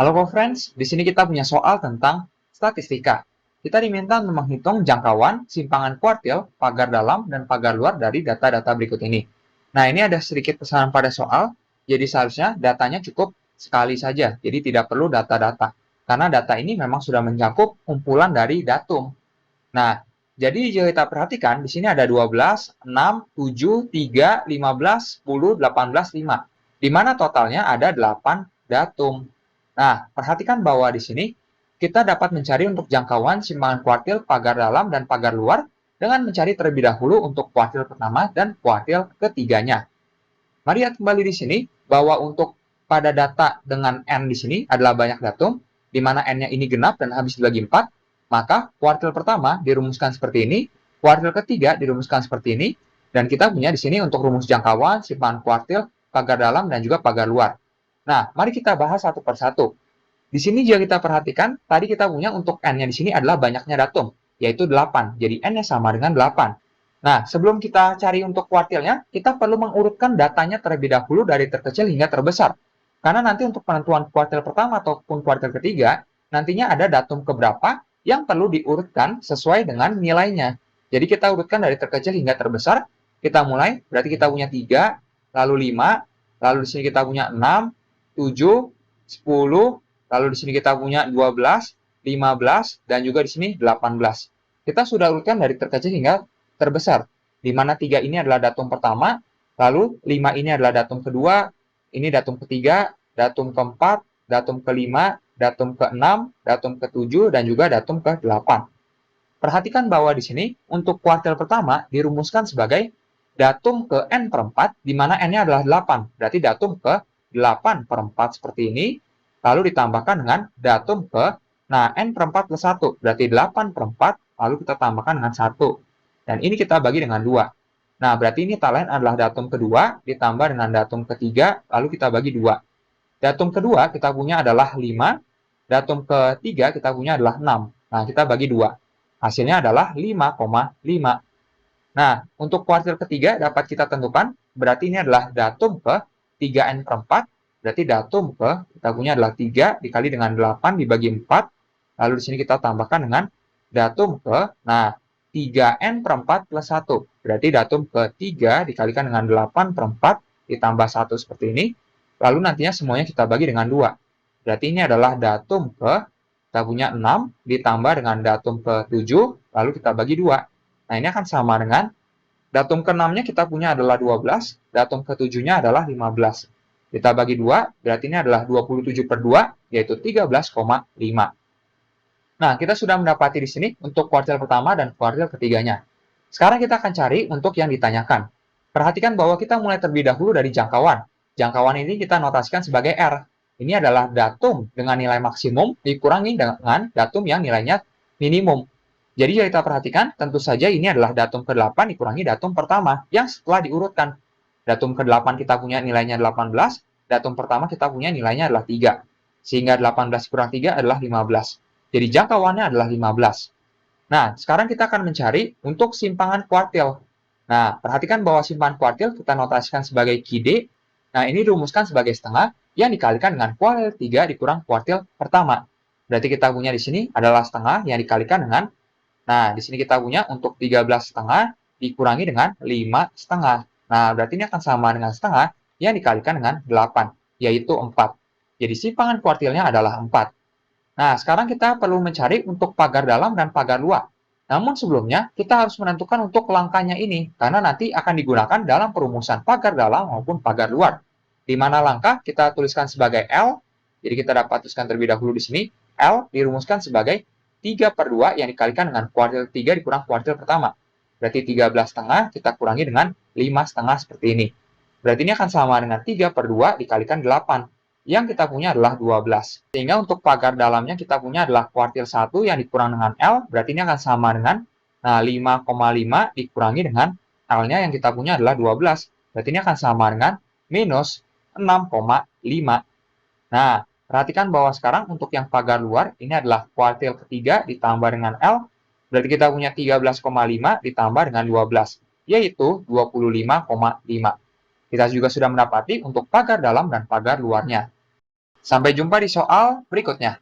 Halo co-friends, di sini kita punya soal tentang statistika. Kita diminta untuk menghitung jangkauan, simpangan kuartil, pagar dalam, dan pagar luar dari data-data berikut ini. Nah, ini ada sedikit pesanan pada soal, jadi seharusnya datanya cukup sekali saja, jadi tidak perlu data-data. Karena data ini memang sudah mencakup kumpulan dari datum. Nah, jadi jika kita perhatikan, di sini ada 12, 6, 7, 3, 15, 10, 18, 5. Di mana totalnya ada 8 datum. Nah, perhatikan bahwa di sini kita dapat mencari untuk jangkauan simpangan kuartil, pagar dalam, dan pagar luar dengan mencari terlebih dahulu untuk kuartil pertama dan kuartil ketiganya. Mari lihat kembali di sini bahwa untuk pada data dengan N di sini adalah banyak datum, di mana N-nya ini genap dan habis dibagi 4, maka kuartil pertama dirumuskan seperti ini, kuartil ketiga dirumuskan seperti ini, dan kita punya di sini untuk rumus jangkauan, simpangan kuartil, pagar dalam, dan juga pagar luar. Nah, mari kita bahas satu persatu. Di sini jika kita perhatikan, tadi kita punya untuk N-nya di sini adalah banyaknya datum, yaitu 8. Jadi N-nya sama dengan 8. Nah, sebelum kita cari untuk kuartilnya, kita perlu mengurutkan datanya terlebih dahulu dari terkecil hingga terbesar. Karena nanti untuk penentuan kuartil pertama ataupun kuartil ketiga, nantinya ada datum keberapa yang perlu diurutkan sesuai dengan nilainya. Jadi kita urutkan dari terkecil hingga terbesar. Kita mulai, berarti kita punya 3, lalu 5, lalu di sini kita punya 6, 7, 10, lalu di sini kita punya 12, 15, dan juga di sini 18. Kita sudah urutkan dari terkecil hingga terbesar, di mana 3 ini adalah datum pertama, lalu 5 ini adalah datum kedua, ini datum ketiga, datum keempat, datum kelima, datum keenam, datum ketujuh, dan juga datum ke-8. Perhatikan bahwa di sini untuk kuartil pertama dirumuskan sebagai datum ke N per 4, di mana N-nya adalah 8. Berarti datum ke 8 per 4 seperti ini, lalu ditambahkan dengan datum ke, nah N per 4 plus 1, berarti 8 per 4, lalu kita tambahkan dengan 1. Dan ini kita bagi dengan 2. Nah, berarti ini tak lain adalah datum kedua, ditambah dengan datum ketiga, lalu kita bagi 2. Datum kedua kita punya adalah 5, datum ketiga kita punya adalah 6. Nah, kita bagi 2. Hasilnya adalah 5,5. Nah, untuk kuartil ketiga dapat kita tentukan, berarti ini adalah datum ke 3N per 4, berarti datum ke, kita punya adalah 3 dikali dengan 8 dibagi 4, lalu di sini kita tambahkan dengan datum ke, nah, 3N per 4 plus 1, berarti datum ke 3 dikalikan dengan 8 per 4 ditambah 1 seperti ini, lalu nantinya semuanya kita bagi dengan 2. Berarti ini adalah datum ke, kita punya 6 ditambah dengan datum ke 7, lalu kita bagi 2. Nah, ini akan sama dengan datum ke-6-nya kita punya adalah 12, datum ke-7-nya adalah 15. Kita bagi 2, berarti ini adalah 27 per 2, yaitu 13,5. Nah, kita sudah mendapati di sini untuk kuartil pertama dan kuartil ketiganya. Sekarang kita akan cari untuk yang ditanyakan. Perhatikan bahwa kita mulai terlebih dahulu dari jangkauan. Jangkauan ini kita notasikan sebagai R. Ini adalah datum dengan nilai maksimum dikurangi dengan datum yang nilainya minimum. Jadi jika kita perhatikan, tentu saja ini adalah datum ke-8 dikurangi datum pertama yang setelah diurutkan. Datum ke-8 kita punya nilainya 18, datum pertama kita punya nilainya adalah 3. Sehingga 18 kurang 3 adalah 15. Jadi jangkauannya adalah 15. Nah, sekarang kita akan mencari untuk simpangan kuartil. Nah, perhatikan bahwa simpangan kuartil kita notasikan sebagai QD. Nah, ini dirumuskan sebagai setengah yang dikalikan dengan kuartil 3 dikurang kuartil pertama. Berarti kita punya di sini adalah setengah yang dikalikan dengan, nah, di sini kita punya untuk 13,5 dikurangi dengan 5,5. Nah, berarti ini akan sama dengan setengah yang dikalikan dengan 8, yaitu 4. Jadi simpangan kuartilnya adalah 4. Nah, sekarang kita perlu mencari untuk pagar dalam dan pagar luar. Namun sebelumnya, kita harus menentukan untuk langkahnya ini, karena nanti akan digunakan dalam perumusan pagar dalam maupun pagar luar. Di mana langkah kita tuliskan sebagai L, jadi kita dapat tuliskan terlebih dahulu di sini, L dirumuskan sebagai 3 per 2 yang dikalikan dengan kuartil 3 dikurang kuartil pertama. Berarti 13,5 kita kurangi dengan 5,5 seperti ini. Berarti ini akan sama dengan 3 per 2 dikalikan 8. Yang kita punya adalah 12. Sehingga untuk pagar dalamnya kita punya adalah kuartil 1 yang dikurang dengan L, berarti ini akan sama dengan, nah, 5,5 dikurangi dengan L-nya yang kita punya adalah 12. Berarti ini akan sama dengan minus 6,5. Nah, perhatikan bahwa sekarang untuk yang pagar luar, ini adalah kuartil ketiga ditambah dengan L, berarti kita punya 13,5 ditambah dengan 12, yaitu 25,5. Kita juga sudah mendapati untuk pagar dalam dan pagar luarnya. Sampai jumpa di soal berikutnya.